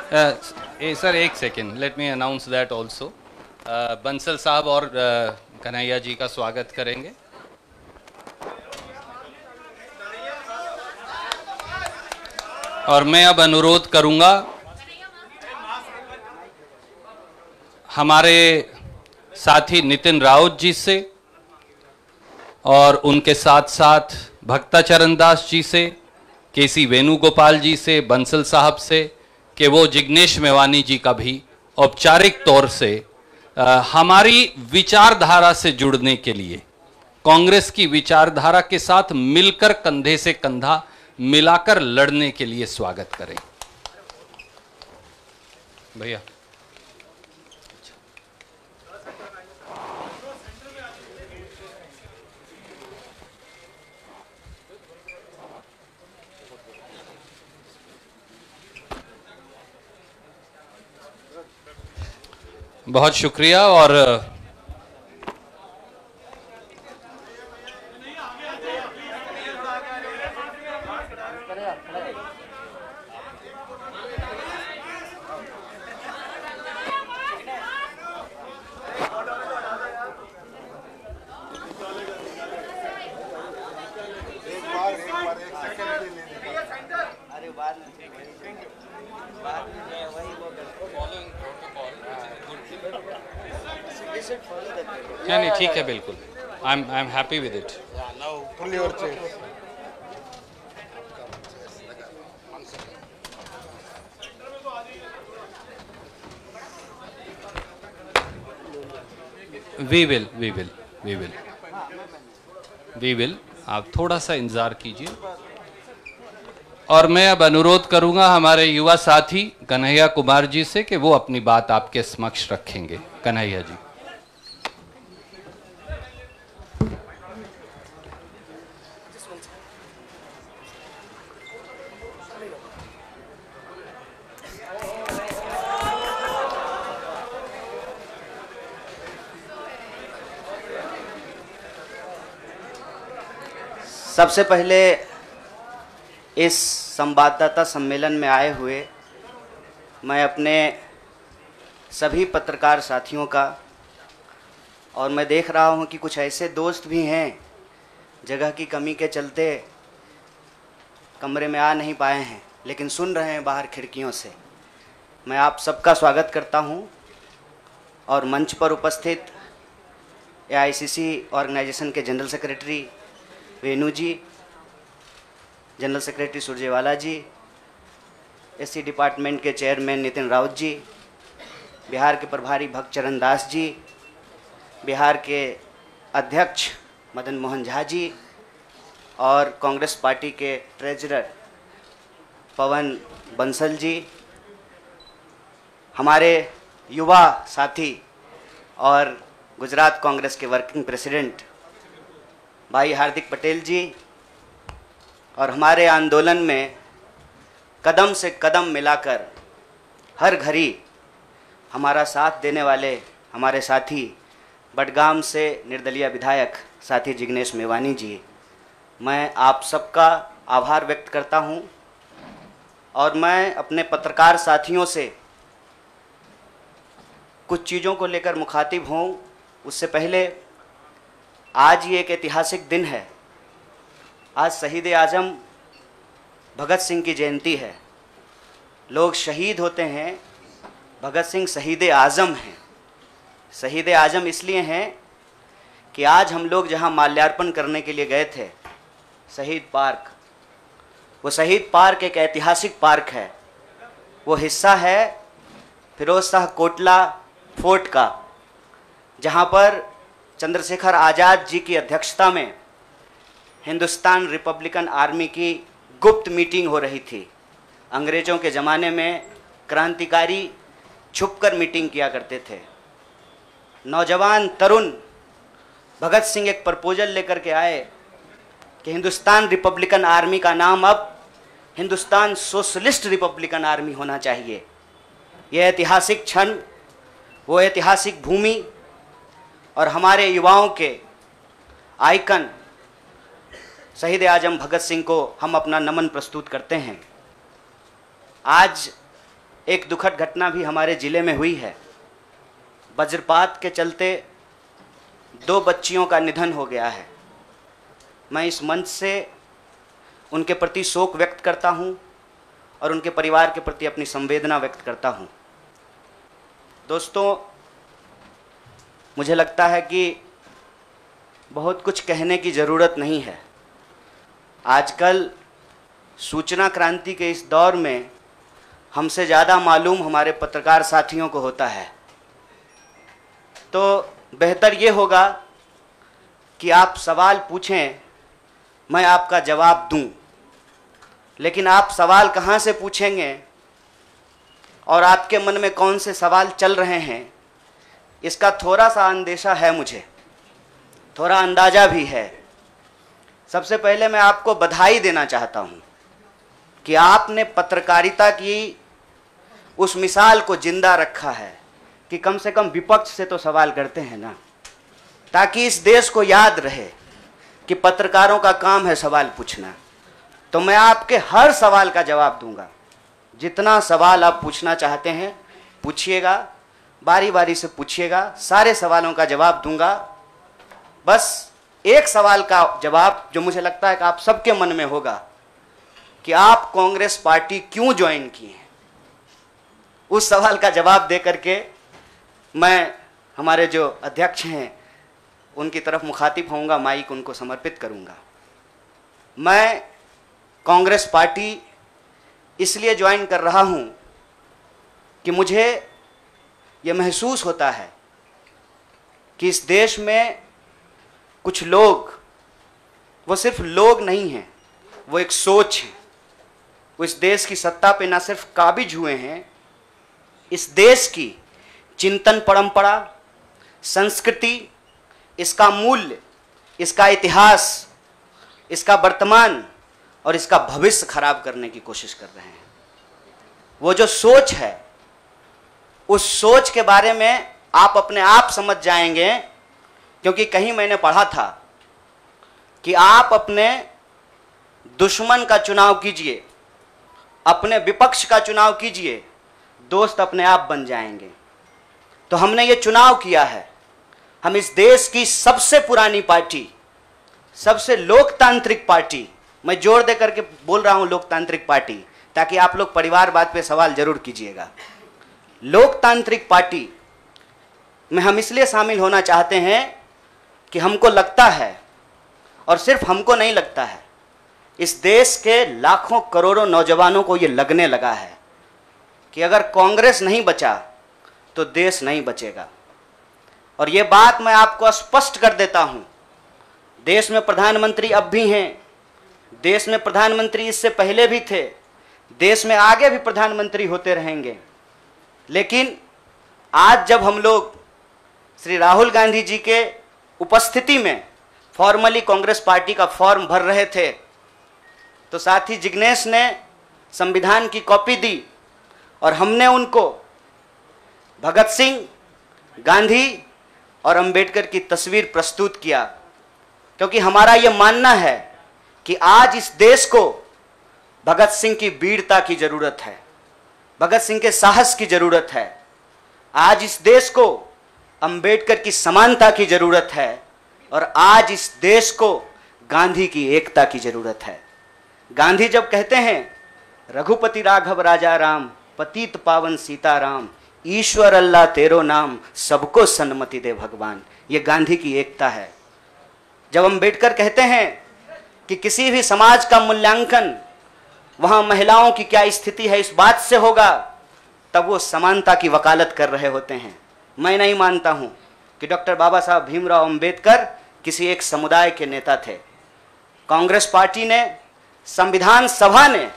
Sir एक second, let me announce that also. Bansal साहब और कन्हैया जी का स्वागत करेंगे। और मैं अब अनुरोध करूंगा हमारे साथी नितिन राउत जी से और उनके साथ साथ भक्ताचरण दास जी से, केसी वेणुगोपाल जी से, बंसल साहब से, कि वो जिग्नेश मेवानी जी का भी औपचारिक तौर से हमारी विचारधारा से जुड़ने के लिए, कांग्रेस की विचारधारा के साथ मिलकर कंधे से कंधा मिलाकर लड़ने के लिए स्वागत करें। भैया बहुत शुक्रिया। और नहीं ठीक है, बिल्कुल, I am happy with it. We will आप थोड़ा सा इंतजार कीजिए। और मैं अब अनुरोध करूंगा हमारे युवा साथी कन्हैया कुमार जी से कि वो अपनी बात आपके समक्ष रखेंगे। कन्हैया जी। सबसे पहले इस संवाददाता सम्मेलन में आए हुए मैं अपने सभी पत्रकार साथियों का, और मैं देख रहा हूं कि कुछ ऐसे दोस्त भी हैं जगह की कमी के चलते कमरे में आ नहीं पाए हैं लेकिन सुन रहे हैं बाहर खिड़कियों से। मैं आप सबका स्वागत करता हूं। और मंच पर उपस्थित एआईसीसी ऑर्गेनाइजेशन के जनरल सेक्रेटरी वेणु जी, जनरल सेक्रेटरी सुरजेवाला जी, एससी डिपार्टमेंट के चेयरमैन नितिन राउत जी, बिहार के प्रभारी भक्तचरण दास जी, बिहार के अध्यक्ष मदन मोहन झा जी और कांग्रेस पार्टी के ट्रेजरर पवन बंसल जी, हमारे युवा साथी और गुजरात कांग्रेस के वर्किंग प्रेसिडेंट भाई हार्दिक पटेल जी, और हमारे आंदोलन में कदम से कदम मिलाकर हर घड़ी हमारा साथ देने वाले हमारे साथी बडगाम से निर्दलीय विधायक साथी जिग्नेश मेवानी जी, मैं आप सबका आभार व्यक्त करता हूं। और मैं अपने पत्रकार साथियों से कुछ चीज़ों को लेकर मुखातिब हूं। उससे पहले आज ये एक ऐतिहासिक दिन है। आज शहीद आज़म भगत सिंह की जयंती है। लोग शहीद होते हैं, भगत सिंह शहीद आज़म हैं। शहीद आज़म इसलिए हैं कि आज हम लोग जहां माल्यार्पण करने के लिए गए थे, शहीद पार्क, वो शहीद पार्क एक ऐतिहासिक पार्क है। वो हिस्सा है फिरोज शाह कोटला फोर्ट का, जहां पर चंद्रशेखर आज़ाद जी की अध्यक्षता में हिंदुस्तान रिपब्लिकन आर्मी की गुप्त मीटिंग हो रही थी। अंग्रेज़ों के ज़माने में क्रांतिकारी छुपकर मीटिंग किया करते थे। नौजवान तरुण भगत सिंह एक प्रपोजल लेकर के आए कि हिंदुस्तान रिपब्लिकन आर्मी का नाम अब हिंदुस्तान सोशलिस्ट रिपब्लिकन आर्मी होना चाहिए। यह ऐतिहासिक क्षण, वो ऐतिहासिक भूमि और हमारे युवाओं के आइकन शहीद आज़म भगत सिंह को हम अपना नमन प्रस्तुत करते हैं। आज एक दुखद घटना भी हमारे ज़िले में हुई है। वज्रपात के चलते 2 बच्चियों का निधन हो गया है। मैं इस मंच से उनके प्रति शोक व्यक्त करता हूं और उनके परिवार के प्रति अपनी संवेदना व्यक्त करता हूं। दोस्तों, मुझे लगता है कि बहुत कुछ कहने की ज़रूरत नहीं है। आजकल सूचना क्रांति के इस दौर में हमसे ज़्यादा मालूम हमारे पत्रकार साथियों को होता है। तो बेहतर ये होगा कि आप सवाल पूछें, मैं आपका जवाब दूं। लेकिन आप सवाल कहाँ से पूछेंगे और आपके मन में कौन से सवाल चल रहे हैं, इसका थोड़ा सा अंदेशा है, मुझे थोड़ा अंदाज़ा भी है। सबसे पहले मैं आपको बधाई देना चाहता हूँ कि आपने पत्रकारिता की उस मिसाल को जिंदा रखा है कि कम से कम विपक्ष से तो सवाल करते हैं ना, ताकि इस देश को याद रहे कि पत्रकारों का काम है सवाल पूछना। तो मैं आपके हर सवाल का जवाब दूंगा। जितना सवाल आप पूछना चाहते हैं पूछिएगा, बारी बारी से पूछिएगा, सारे सवालों का जवाब दूंगा। बस एक सवाल का जवाब जो मुझे लगता है कि आप सबके मन में होगा कि आप कांग्रेस पार्टी क्यों ज्वाइन किए हैं, उस सवाल का जवाब दे करके मैं हमारे जो अध्यक्ष हैं उनकी तरफ मुखातिब होऊंगा, माइक उनको समर्पित करूंगा। मैं कांग्रेस पार्टी इसलिए ज्वाइन कर रहा हूं कि मुझे ये महसूस होता है कि इस देश में कुछ लोग, वो सिर्फ लोग नहीं हैं, वो एक सोच है। वो इस देश की सत्ता पे ना सिर्फ काबिज हुए हैं, इस देश की चिंतन परंपरा, संस्कृति, इसका मूल्य, इसका इतिहास, इसका वर्तमान और इसका भविष्य खराब करने की कोशिश कर रहे हैं। वो जो सोच है, उस सोच के बारे में आप अपने आप समझ जाएंगे, क्योंकि कहीं मैंने पढ़ा था कि आप अपने दुश्मन का चुनाव कीजिए, अपने विपक्ष का चुनाव कीजिए, दोस्त अपने आप बन जाएंगे। तो हमने ये चुनाव किया है। हम इस देश की सबसे पुरानी पार्टी, सबसे लोकतांत्रिक पार्टी, मैं जोर दे करके बोल रहा हूं लोकतांत्रिक पार्टी, ताकि आप लोग परिवारवाद पे सवाल जरूर कीजिएगा। लोकतांत्रिक पार्टी में हम इसलिए शामिल होना चाहते हैं कि हमको लगता है, और सिर्फ हमको नहीं लगता है, इस देश के लाखों करोड़ों नौजवानों को ये लगने लगा है कि अगर कांग्रेस नहीं बचा तो देश नहीं बचेगा। और ये बात मैं आपको स्पष्ट कर देता हूं, देश में प्रधानमंत्री अब भी हैं, देश में प्रधानमंत्री इससे पहले भी थे, देश में आगे भी प्रधानमंत्री होते रहेंगे। लेकिन आज जब हम लोग श्री राहुल गांधी जी के उपस्थिति में फॉर्मली कांग्रेस पार्टी का फॉर्म भर रहे थे, तो साथी जिग्नेश ने संविधान की कॉपी दी और हमने उनको भगत सिंह, गांधी और अंबेडकर की तस्वीर प्रस्तुत किया, क्योंकि हमारा यह मानना है कि आज इस देश को भगत सिंह की वीरता की जरूरत है, भगत सिंह के साहस की जरूरत है। आज इस देश को अंबेडकर की समानता की जरूरत है और आज इस देश को गांधी की एकता की जरूरत है। गांधी जब कहते हैं रघुपति राघव राजा राम, पतित पावन सीताराम, ईश्वर अल्लाह तेरो नाम, सबको सन्मति दे भगवान, ये गांधी की एकता है। जब अंबेडकर कहते हैं कि किसी भी समाज का मूल्यांकन वहां महिलाओं की क्या स्थिति है इस बात से होगा, तब वो समानता की वकालत कर रहे होते हैं। मैं नहीं मानता हूं कि डॉक्टर बाबा साहब भीमराव अंबेडकर किसी एक समुदाय के नेता थे। कांग्रेस पार्टी ने, संविधान सभा ने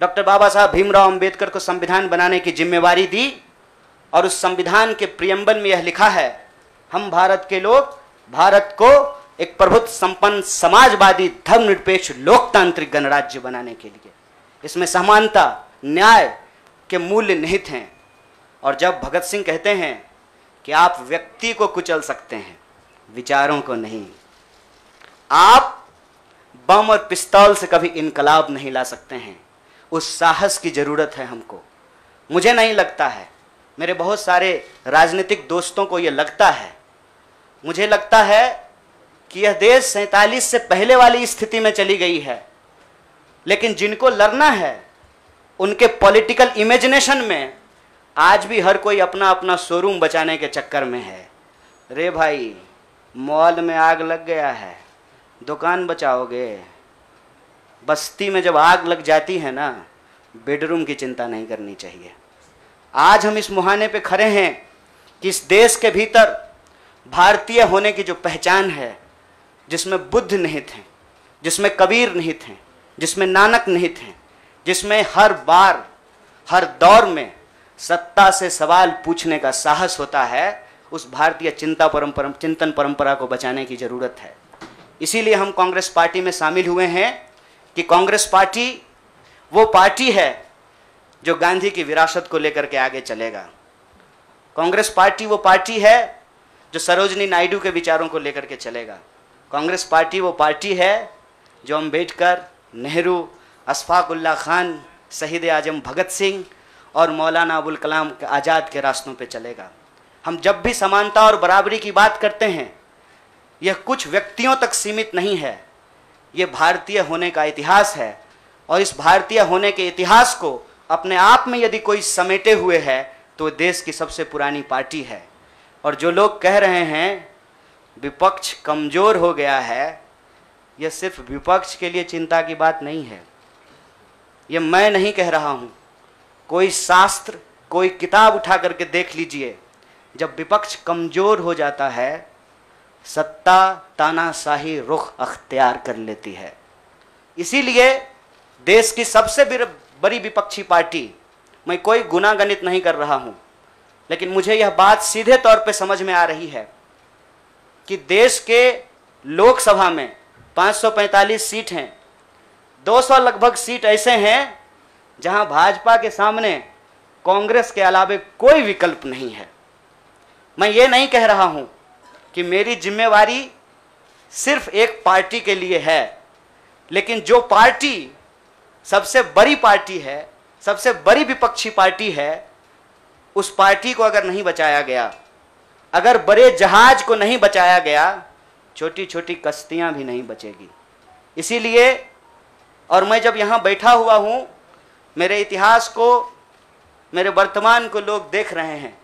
डॉक्टर बाबा साहब भीमराव अंबेडकर को संविधान बनाने की जिम्मेवारी दी और उस संविधान के प्रियम्बल में यह लिखा है, हम भारत के लोग भारत को एक प्रभुत्व संपन्न समाजवादी धर्मनिरपेक्ष लोकतांत्रिक गणराज्य बनाने के लिए, इसमें समानता, न्याय के मूल्य निहित हैं। और जब भगत सिंह कहते हैं कि आप व्यक्ति को कुचल सकते हैं, विचारों को नहीं, आप बम और पिस्तौल से कभी इनकलाब नहीं ला सकते हैं, उस साहस की जरूरत है हमको, मुझे नहीं लगता है, मेरे बहुत सारे राजनीतिक दोस्तों को ये लगता है, मुझे लगता है कि यह देश 47 से पहले वाली स्थिति में चली गई है। लेकिन जिनको लड़ना है उनके पॉलिटिकल इमेजिनेशन में आज भी हर कोई अपना अपना शोरूम बचाने के चक्कर में है। रे भाई, मॉल में आग लग गया है, दुकान बचाओगे? बस्ती में जब आग लग जाती है ना, बेडरूम की चिंता नहीं करनी चाहिए। आज हम इस मुहाने पे खड़े हैं कि इस देश के भीतर भारतीय होने की जो पहचान है, जिसमें बुद्ध निहित हैं, जिसमें कबीर निहित हैं, जिसमें नानक निहित हैं, जिसमें हर बार हर दौर में सत्ता से सवाल पूछने का साहस होता है, उस भारतीय चिंतन परंपरा को बचाने की जरूरत है। इसीलिए हम कांग्रेस पार्टी में शामिल हुए हैं कि कांग्रेस पार्टी वो पार्टी है जो गांधी की विरासत को लेकर के आगे चलेगा। कांग्रेस पार्टी वो पार्टी है जो सरोजनी नायडू के विचारों को लेकर के चलेगा। कांग्रेस पार्टी वो पार्टी है जो अम्बेडकर, नेहरू, अशफाक उल्लाह खान, शहीद आजम भगत सिंह और मौलाना अबुल कलाम आज़ाद के रास्तों पे चलेगा। हम जब भी समानता और बराबरी की बात करते हैं, यह कुछ व्यक्तियों तक सीमित नहीं है, यह भारतीय होने का इतिहास है। और इस भारतीय होने के इतिहास को अपने आप में यदि कोई समेटे हुए है तो देश की सबसे पुरानी पार्टी है। और जो लोग कह रहे हैं विपक्ष कमज़ोर हो गया है, यह सिर्फ विपक्ष के लिए चिंता की बात नहीं है। यह मैं नहीं कह रहा हूँ, कोई शास्त्र, कोई किताब उठा करके देख लीजिए। जब विपक्ष कमज़ोर हो जाता है, सत्ता तानाशाही रुख अख्तियार कर लेती है। इसीलिए देश की सबसे बड़ी विपक्षी पार्टी, मैं कोई गुनागणित नहीं कर रहा हूं, लेकिन मुझे यह बात सीधे तौर पे समझ में आ रही है कि देश के लोकसभा में 545 सीट हैं, 200 लगभग सीट ऐसे हैं जहां भाजपा के सामने कांग्रेस के अलावे कोई विकल्प नहीं है। मैं ये नहीं कह रहा हूं कि मेरी जिम्मेवारी सिर्फ एक पार्टी के लिए है, लेकिन जो पार्टी सबसे बड़ी पार्टी है, सबसे बड़ी विपक्षी पार्टी है, उस पार्टी को अगर नहीं बचाया गया, अगर बड़े जहाज को नहीं बचाया गया, छोटी छोटी कश्तियां भी नहीं बचेगी। इसीलिए, और मैं जब यहाँ बैठा हुआ हूँ, मेरे इतिहास को, मेरे वर्तमान को लोग देख रहे हैं।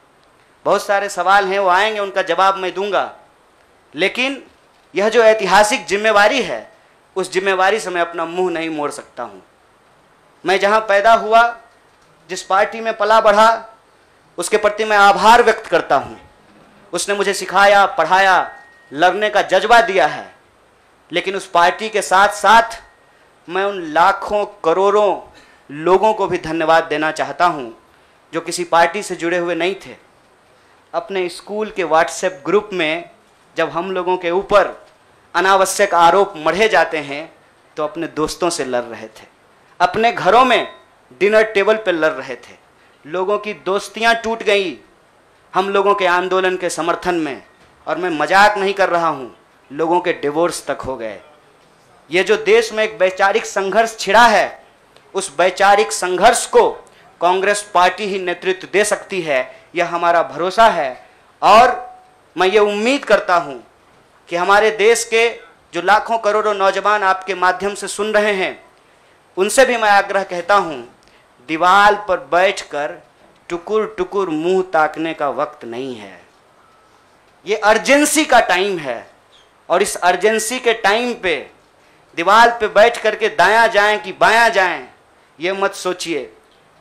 बहुत सारे सवाल हैं, वो आएंगे, उनका जवाब मैं दूंगा। लेकिन यह जो ऐतिहासिक जिम्मेवारी है, उस जिम्मेवारी से मैं अपना मुंह नहीं मोड़ सकता हूँ। मैं जहाँ पैदा हुआ, जिस पार्टी में पला बढ़ा, उसके प्रति मैं आभार व्यक्त करता हूँ। उसने मुझे सिखाया, पढ़ाया, लड़ने का जज्बा दिया है। लेकिन उस पार्टी के साथ साथ मैं उन लाखों करोड़ों लोगों को भी धन्यवाद देना चाहता हूँ जो किसी पार्टी से जुड़े हुए नहीं थे। अपने स्कूल के व्हाट्सएप ग्रुप में जब हम लोगों के ऊपर अनावश्यक आरोप मढ़े जाते हैं तो अपने दोस्तों से लड़ रहे थे, अपने घरों में डिनर टेबल पर लड़ रहे थे। लोगों की दोस्तियां टूट गई हम लोगों के आंदोलन के समर्थन में, और मैं मजाक नहीं कर रहा हूं, लोगों के डिवोर्स तक हो गए। ये जो देश में एक वैचारिक संघर्ष छिड़ा है, उस वैचारिक संघर्ष को कांग्रेस पार्टी ही नेतृत्व दे सकती है, यह हमारा भरोसा है। और मैं ये उम्मीद करता हूं कि हमारे देश के जो लाखों करोड़ों नौजवान आपके माध्यम से सुन रहे हैं, उनसे भी मैं आग्रह कहता हूं, दीवार पर बैठकर टुकुर टुकुर मुंह ताकने का वक्त नहीं है। ये अर्जेंसी का टाइम है, और इस अर्जेंसी के टाइम पे दीवार पे बैठ करके दायां जाएं कि बायां जाएं, ये मत सोचिए।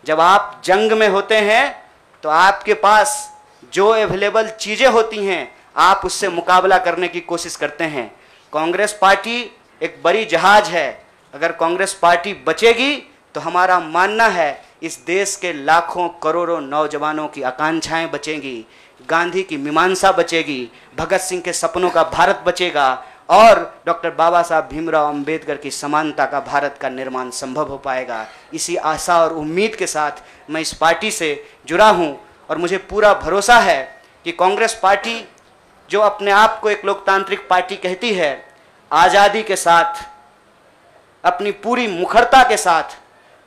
जब आप जंग में होते हैं तो आपके पास जो अवेलेबल चीज़ें होती हैं, आप उससे मुकाबला करने की कोशिश करते हैं। कांग्रेस पार्टी एक बड़ी जहाज है, अगर कांग्रेस पार्टी बचेगी तो हमारा मानना है इस देश के लाखों करोड़ों नौजवानों की आकांक्षाएं बचेंगी, गांधी की मीमांसा बचेगी, भगत सिंह के सपनों का भारत बचेगा, और डॉक्टर बाबा साहब भीमराव अंबेडकर की समानता का भारत का निर्माण संभव हो पाएगा। इसी आशा और उम्मीद के साथ मैं इस पार्टी से जुड़ा हूं, और मुझे पूरा भरोसा है कि कांग्रेस पार्टी जो अपने आप को एक लोकतांत्रिक पार्टी कहती है, आज़ादी के साथ, अपनी पूरी मुखरता के साथ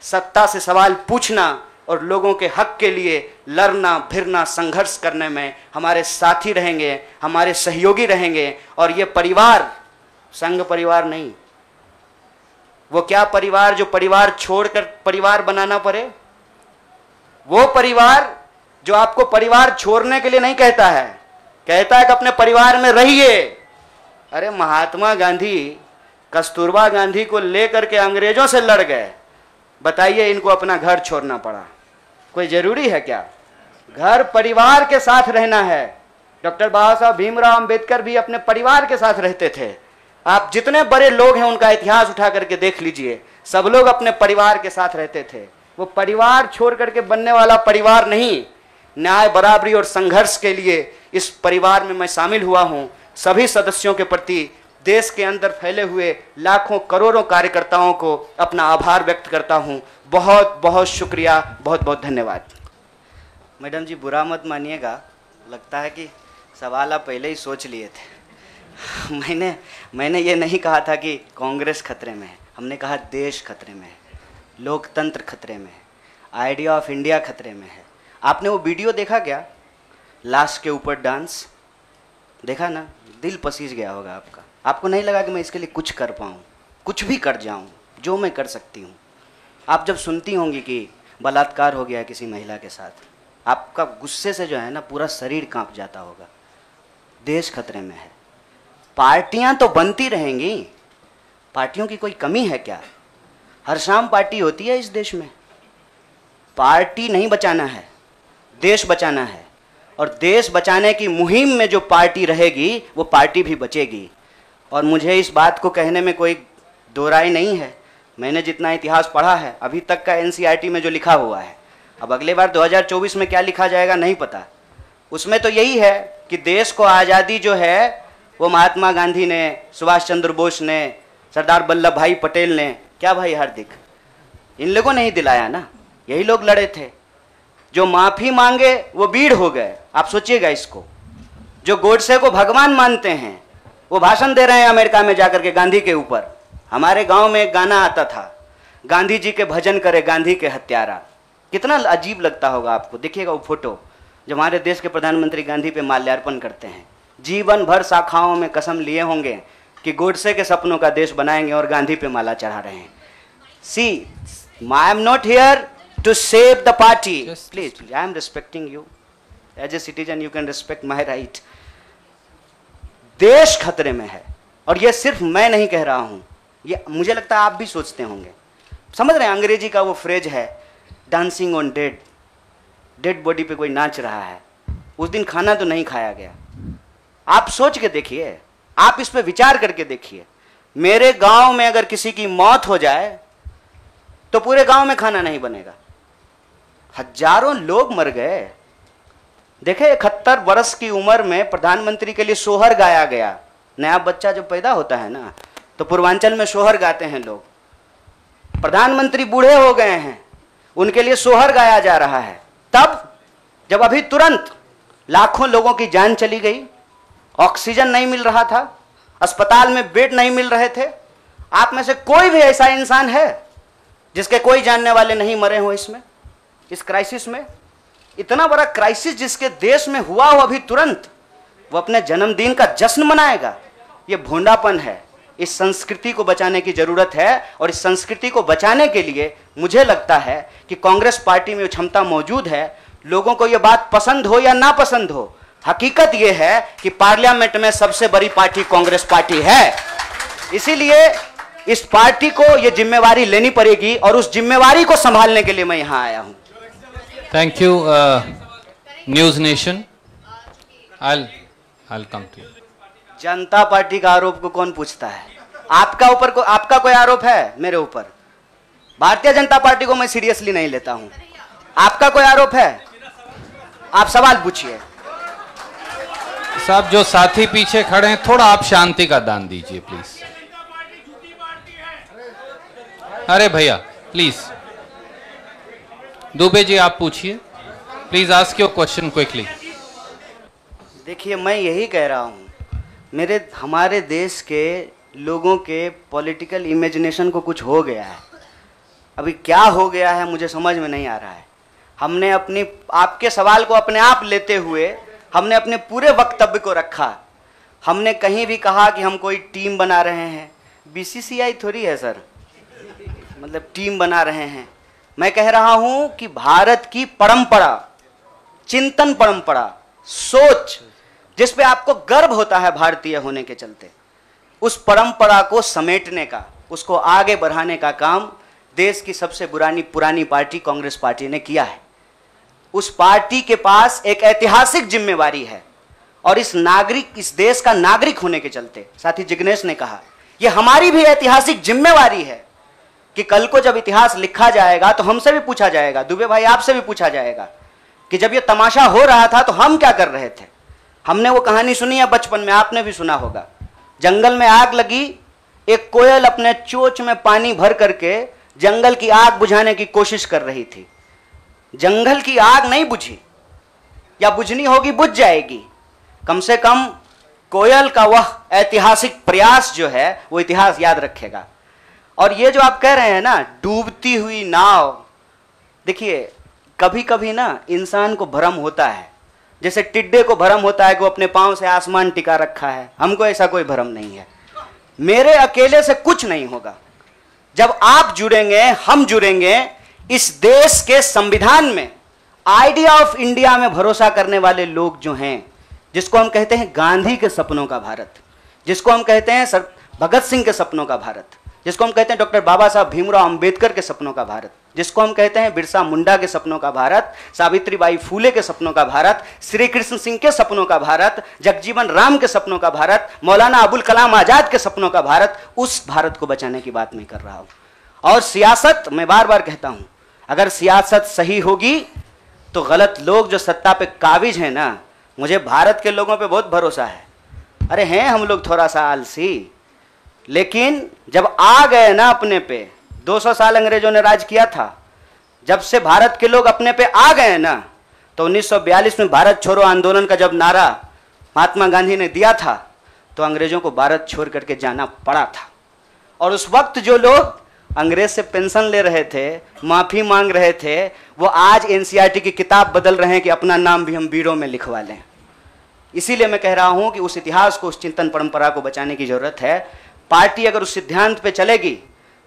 सत्ता से सवाल पूछना और लोगों के हक के लिए लड़ना भिड़ना संघर्ष करने में हमारे साथी रहेंगे, हमारे सहयोगी रहेंगे। और ये परिवार संघ परिवार नहीं, वो क्या परिवार जो परिवार छोड़कर परिवार बनाना पड़े, वो परिवार जो आपको परिवार छोड़ने के लिए नहीं कहता है, कहता है कि अपने परिवार में रहिए। अरे महात्मा गांधी कस्तूरबा गांधी को लेकर के अंग्रेजों से लड़ गए, बताइए इनको अपना घर छोड़ना पड़ा। कोई जरूरी है क्या? घर परिवार के साथ रहना है। डॉक्टर बाबा साहब भीमराव अंबेडकर भी अपने परिवार के साथ रहते थे। आप जितने बड़े लोग हैं उनका इतिहास उठा करके देख लीजिए, सब लोग अपने परिवार के साथ रहते थे। वो परिवार छोड़ करके बनने वाला परिवार नहीं। न्याय बराबरी और संघर्ष के लिए इस परिवार में मैं शामिल हुआ हूं। सभी सदस्यों के प्रति देश के अंदर फैले हुए लाखों करोड़ों कार्यकर्ताओं को अपना आभार व्यक्त करता हूं। बहुत बहुत शुक्रिया, बहुत बहुत धन्यवाद। मैडम जी बुरा मत मानिएगा, लगता है कि सवाल आप पहले ही सोच लिए थे। मैंने ये नहीं कहा था कि कांग्रेस खतरे में है, हमने कहा देश खतरे में है, लोकतंत्र खतरे में है, आइडिया ऑफ इंडिया खतरे में है। आपने वो वीडियो देखा क्या, लाश के ऊपर डांस देखा ना? दिल पसीज गया होगा आपका। आपको नहीं लगा कि मैं इसके लिए कुछ कर पाऊँ, कुछ भी कर जाऊँ जो मैं कर सकती हूँ। आप जब सुनती होंगी कि बलात्कार हो गया किसी महिला के साथ, आपका गुस्से से जो है ना पूरा शरीर कांप जाता होगा। देश खतरे में है। पार्टियां तो बनती रहेंगी, पार्टियों की कोई कमी है क्या? हर शाम पार्टी होती है इस देश में। पार्टी नहीं बचाना है, देश बचाना है। और देश बचाने की मुहिम में जो पार्टी रहेगी वो पार्टी भी बचेगी। और मुझे इस बात को कहने में कोई दो राय नहीं है। मैंने जितना इतिहास पढ़ा है अभी तक का एनसीईआरटी में जो लिखा हुआ है, अब अगले बार 2024 में क्या लिखा जाएगा नहीं पता। उसमें तो यही है कि देश को आज़ादी जो है वो महात्मा गांधी ने, सुभाष चंद्र बोस ने, सरदार वल्लभ भाई पटेल ने, क्या भाई हार्दिक, इन लोगों ने ही दिलाया ना। यही लोग लड़े थे। जो माफी मांगे वो बीड़ हो गए। आप सोचिएगा इसको। जो गोडसे को भगवान मानते हैं वो भाषण दे रहे हैं अमेरिका में जाकर के गांधी के ऊपर। हमारे गांव में एक गाना आता था, गांधी जी के भजन करे गांधी के हत्यारा। कितना अजीब लगता होगा आपको। देखिएगा वो फोटो जब हमारे देश के प्रधानमंत्री गांधी पे माल्यार्पण करते हैं। जीवन भर शाखाओं में कसम लिए होंगे कि गोडसे के सपनों का देश बनाएंगे और गांधी पे माला चढ़ा रहे हैं। See, I am not here to save the party. Please, I am respecting you. As a citizen, you can respect my right. देश खतरे में है। और ये सिर्फ मैं नहीं कह रहा हूं, ये मुझे लगता है आप भी सोचते होंगे। समझ रहे हैं, अंग्रेजी का वो फ्रेज है dancing on dead. Dead body पे कोई नाच रहा है। उस दिन खाना तो नहीं खाया गया। आप सोच के देखिए, आप इस पे विचार करके देखिए। मेरे गांव में अगर किसी की मौत हो जाए तो पूरे गांव में खाना नहीं बनेगा। हजारों लोग मर गए। देखे 71 वर्ष की उम्र में प्रधानमंत्री के लिए सोहर गाया गया। नया बच्चा जब पैदा होता है ना तो पूर्वांचल में सोहर गाते हैं लोग। प्रधानमंत्री बूढ़े हो गए हैं, उनके लिए सोहर गाया जा रहा है। तब जब अभी तुरंत लाखों लोगों की जान चली गई, ऑक्सीजन नहीं मिल रहा था, अस्पताल में बेड नहीं मिल रहे थे। आप में से कोई भी ऐसा इंसान है जिसके कोई जानने वाले नहीं मरे हो इसमें, इस क्राइसिस में? इतना बड़ा क्राइसिस जिसके देश में हुआ हो अभी तुरंत, वो अपने जन्मदिन का जश्न मनाएगा? ये भोंडापन है। इस संस्कृति को बचाने की जरूरत है। और इस संस्कृति को बचाने के लिए मुझे लगता है कि कांग्रेस पार्टी में क्षमता मौजूद है। लोगों को यह बात पसंद हो या ना पसंद हो, हकीकत यह है कि पार्लियामेंट में सबसे बड़ी पार्टी कांग्रेस पार्टी है। इसीलिए इस पार्टी को यह जिम्मेवारी लेनी पड़ेगी और उस जिम्मेवारी को संभालने के लिए मैं यहां आया हूं। Thank you news nation. I'll come to you. Janata party का आरोप को कौन पूछता है? आपका कोई आरोप है मेरे ऊपर? भारतीय जनता पार्टी को मैं सीरियसली नहीं लेता हूं। आपका कोई आरोप है? आप सवाल पूछिए। साहब जो साथी पीछे खड़े हैं, थोड़ा आप शांति का दान दीजिए प्लीज। अरे भैया प्लीज। दुबे जी आप पूछिए please, ask your question quickly. देखिए मैं यही कह रहा हूँ, हमारे देश के लोगों के पॉलिटिकल इमेजिनेशन को कुछ हो गया है। अभी क्या हो गया है मुझे समझ में नहीं आ रहा है। हमने अपनी आपके सवाल को अपने आप लेते हुए हमने अपने पूरे वक्तव्य को रखा। हमने कहीं भी कहा कि हम कोई टीम बना रहे हैं, बीसीसीआई थोड़ी है सर, मतलब टीम बना रहे हैं। मैं कह रहा हूं कि भारत की परंपरा, चिंतन परंपरा, सोच, जिस पे आपको गर्व होता है भारतीय होने के चलते, उस परंपरा को समेटने का, उसको आगे बढ़ाने का काम देश की सबसे पुरानी पार्टी कांग्रेस पार्टी ने किया है। उस पार्टी के पास एक ऐतिहासिक जिम्मेवारी है और इस देश का नागरिक होने के चलते, साथी जिग्नेश ने कहा, यह हमारी भी ऐतिहासिक जिम्मेवारी है कि कल को जब इतिहास लिखा जाएगा तो हमसे भी पूछा जाएगा, दुबे भाई आपसे भी पूछा जाएगा कि जब यह तमाशा हो रहा था तो हम क्या कर रहे थे। हमने वो कहानी सुनी है बचपन में, आपने भी सुना होगा। जंगल में आग लगी, एक कोयल अपने चोंच में पानी भर करके जंगल की आग बुझाने की कोशिश कर रही थी। जंगल की आग नहीं बुझी, या बुझनी होगी बुझ जाएगी। कम से कम कोयल का वह ऐतिहासिक प्रयास जो है वो इतिहास याद रखेगा। और ये जो आप कह रहे हैं ना, डूबती हुई नाव, देखिए कभी कभी ना इंसान को भ्रम होता है, जैसे टिड्डे को भ्रम होता है कि वो अपने पांव से आसमान टिका रखा है। हमको ऐसा कोई भ्रम नहीं है। मेरे अकेले से कुछ नहीं होगा। जब आप जुड़ेंगे, हम जुड़ेंगे, इस देश के संविधान में, आइडिया ऑफ इंडिया में भरोसा करने वाले लोग जो हैं, जिसको हम कहते हैं गांधी के सपनों का भारत, जिसको हम कहते हैं सर भगत सिंह के सपनों का भारत, जिसको हम कहते हैं डॉक्टर बाबा साहब भीमराव अंबेडकर के सपनों का भारत, जिसको हम कहते हैं बिरसा मुंडा के सपनों का भारत, सावित्रीबाई फूले के सपनों का भारत, श्री कृष्ण सिंह के सपनों का भारत, जगजीवन राम के सपनों का भारत, मौलाना अबुल कलाम आजाद के सपनों का भारत, उस भारत को बचाने की बात मैं कर रहा हूं। और सियासत, मैं बार बार कहता हूं, अगर सियासत सही होगी तो गलत लोग जो सत्ता पे काबिज हैं ना, मुझे भारत के लोगों पे बहुत भरोसा है। अरे हैं हम लोग थोड़ा सा आलसी, लेकिन जब आ गए ना अपने पे, 200 साल अंग्रेजों ने राज किया था, जब से भारत के लोग अपने पे आ गए ना, तो 1942 में भारत छोड़ो आंदोलन का जब नारा महात्मा गांधी ने दिया था, तो अंग्रेजों को भारत छोड़ करके जाना पड़ा था। और उस वक्त जो लोग अंग्रेज से पेंशन ले रहे थे, माफी मांग रहे थे, वो आज एनसीईआरटी की किताब बदल रहे हैं कि अपना नाम भी हम बीड़ों में लिखवा लें। इसीलिए मैं कह रहा हूं कि उस इतिहास को, उस चिंतन परंपरा को बचाने की जरूरत है। पार्टी अगर उस सिद्धांत पे चलेगी,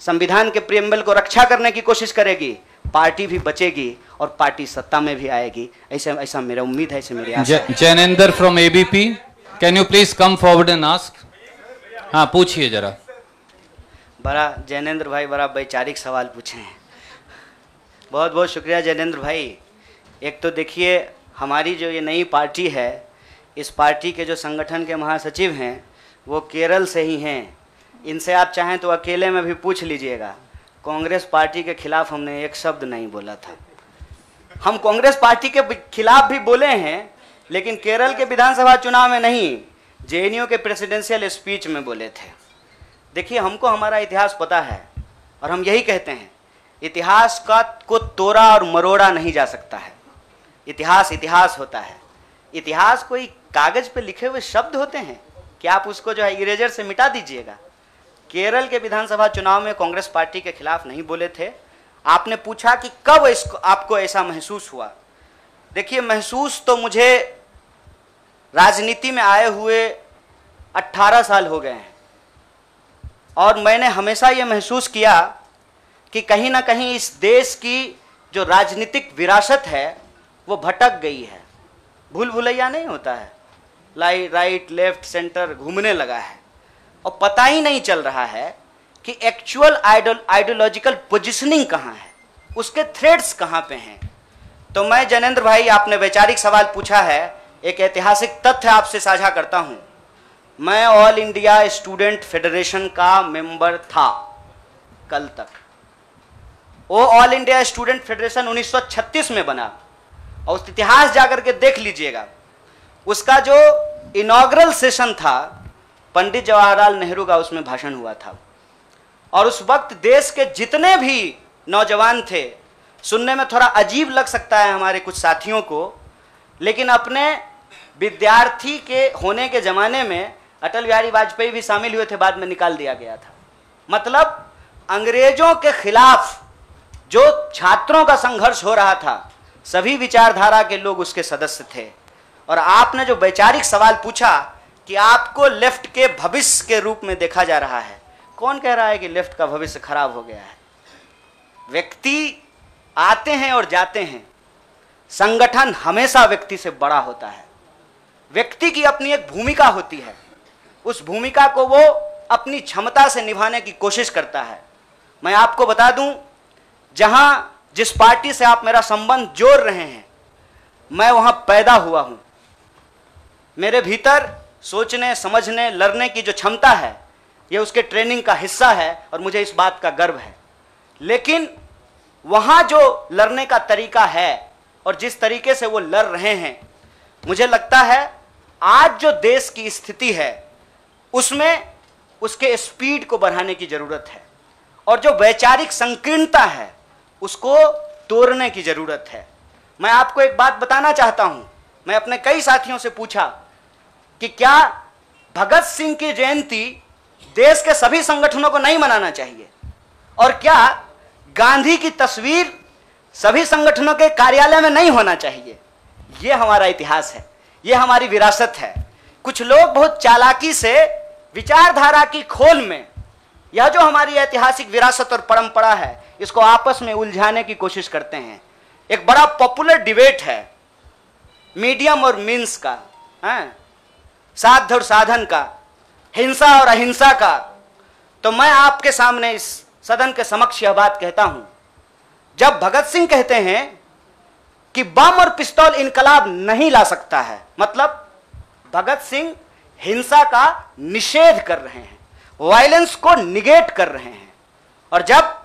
संविधान के प्रियम्बल को रक्षा करने की कोशिश करेगी, पार्टी भी बचेगी और पार्टी सत्ता में भी आएगी। ऐसा मेरा उम्मीद है, ऐसे मेरी आशा है। Jainendra from ABP, can you please come forward and ask. हाँ पूछिए जरा। बड़ा जैनेंद्र भाई बड़ा वैचारिक सवाल पूछे हैं, बहुत बहुत शुक्रिया जैनेंद्र भाई। एक तो देखिए, हमारी जो ये नई पार्टी है, इस पार्टी के जो संगठन के महासचिव हैं वो केरल से ही हैं। इनसे आप चाहें तो अकेले में भी पूछ लीजिएगा। कांग्रेस पार्टी के खिलाफ हमने एक शब्द नहीं बोला था। हम कांग्रेस पार्टी के खिलाफ भी बोले हैं, लेकिन केरल के विधानसभा चुनाव में नहीं, जेएनयू के प्रेसिडेंशियल स्पीच में बोले थे। देखिए, हमको हमारा इतिहास पता है और हम यही कहते हैं, इतिहास को तोड़ा और मरोड़ा नहीं जा सकता है। इतिहास इतिहास होता है। इतिहास कोई कागज पे लिखे हुए शब्द होते हैं कि आप उसको जो है इरेजर से मिटा दीजिएगा। केरल के विधानसभा चुनाव में कांग्रेस पार्टी के खिलाफ नहीं बोले थे। आपने पूछा कि कब इसको आपको ऐसा महसूस हुआ। देखिए, महसूस तो मुझे राजनीति में आए हुए 18 साल हो गए हैं और मैंने हमेशा ये महसूस किया कि कहीं ना कहीं इस देश की जो राजनीतिक विरासत है वो भटक गई है। भूल भुलैया नहीं होता है, राइट लेफ्ट सेंटर घूमने लगा है और पता ही नहीं चल रहा है कि एक्चुअल आइडियोलॉजिकल पोजिशनिंग कहाँ है, उसके थ्रेड्स कहाँ पे हैं। तो मैं जैनेंद्र भाई, आपने वैचारिक सवाल पूछा है, एक ऐतिहासिक तथ्य आपसे साझा करता हूं। मैं ऑल इंडिया स्टूडेंट फेडरेशन का मेंबर था कल तक। वो ऑल इंडिया स्टूडेंट फेडरेशन 1936 में बना और उस इतिहास जाकर के देख लीजिएगा। उसका जो इनॉग्रल सेशन था, पंडित जवाहरलाल नेहरू का उसमें भाषण हुआ था और उस वक्त देश के जितने भी नौजवान थे, सुनने में थोड़ा अजीब लग सकता है हमारे कुछ साथियों को, लेकिन अपने विद्यार्थी के होने के ज़माने में अटल बिहारी वाजपेयी भी शामिल हुए थे, बाद में निकाल दिया गया था। मतलब अंग्रेजों के खिलाफ जो छात्रों का संघर्ष हो रहा था, सभी विचारधारा के लोग उसके सदस्य थे। और आपने जो वैचारिक सवाल पूछा कि आपको लेफ्ट के भविष्य के रूप में देखा जा रहा है, कौन कह रहा है कि लेफ्ट का भविष्य खराब हो गया है? व्यक्ति आते हैं और जाते हैं, संगठन हमेशा व्यक्ति से बड़ा होता है। व्यक्ति की अपनी एक भूमिका होती है, उस भूमिका को वो अपनी क्षमता से निभाने की कोशिश करता है। मैं आपको बता दूं, जहां जिस पार्टी से आप मेरा संबंध जोड़ रहे हैं, मैं वहां पैदा हुआ हूं। मेरे भीतर सोचने, समझने, लड़ने की जो क्षमता है, ये उसके ट्रेनिंग का हिस्सा है और मुझे इस बात का गर्व है। लेकिन वहां जो लड़ने का तरीका है और जिस तरीके से वो लड़ रहे हैं, मुझे लगता है आज जो देश की स्थिति है उसमें उसके स्पीड को बढ़ाने की जरूरत है और जो वैचारिक संकीर्णता है उसको तोड़ने की जरूरत है। मैं आपको एक बात बताना चाहता हूं। मैं अपने कई साथियों से पूछा कि क्या भगत सिंह की जयंती देश के सभी संगठनों को नहीं मनाना चाहिए, और क्या गांधी की तस्वीर सभी संगठनों के कार्यालय में नहीं होना चाहिए? यह हमारा इतिहास है, यह हमारी विरासत है। कुछ लोग बहुत चालाकी से विचारधारा की खोल में यह जो हमारी ऐतिहासिक विरासत और परंपरा है, इसको आपस में उलझाने की कोशिश करते हैं। एक बड़ा पॉपुलर डिबेट है मीडियम और मीन्स का, साध्य और साधन का, हिंसा और अहिंसा का। तो मैं आपके सामने इस सदन के समक्ष यह बात कहता हूं, जब भगत सिंह कहते हैं कि बम और पिस्तौल इनकलाब नहीं ला सकता है, मतलब भगत सिंह हिंसा का निषेध कर रहे हैं, वायलेंस को निगेट कर रहे हैं। और जब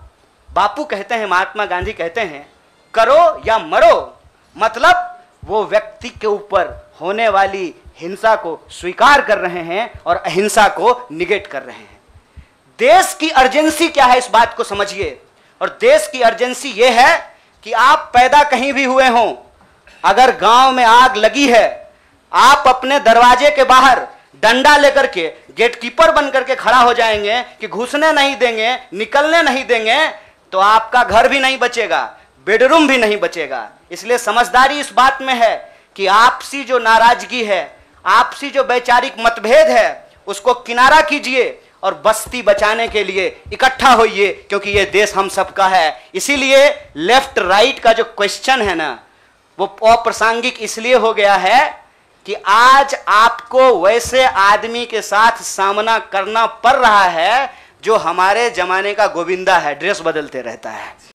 बापू कहते हैं, महात्मा गांधी कहते हैं करो या मरो, मतलब वो व्यक्ति के ऊपर होने वाली हिंसा को स्वीकार कर रहे हैं और अहिंसा को निगेट कर रहे हैं। देश की अर्जेंसी क्या है, इस बात को समझिए। और देश की अर्जेंसी ये है कि आप पैदा कहीं भी हुए हों, अगर गांव में आग लगी है, आप अपने दरवाजे के बाहर डंडा लेकर के गेटकीपर बन करके खड़ा हो जाएंगे कि घुसने नहीं देंगे, निकलने नहीं देंगे, तो आपका घर भी नहीं बचेगा, बेडरूम भी नहीं बचेगा। इसलिए समझदारी इस बात में है कि आपसी जो नाराजगी है, आपसी जो वैचारिक मतभेद है, उसको किनारा कीजिए और बस्ती बचाने के लिए इकट्ठा होइए, क्योंकि ये देश हम सबका है। इसीलिए लेफ्ट राइट का जो क्वेश्चन है ना, वो अप्रासंगिक इसलिए हो गया है कि आज आपको वैसे आदमी के साथ सामना करना पड़ रहा है जो हमारे जमाने का गोविंदा है, ड्रेस बदलते रहता है।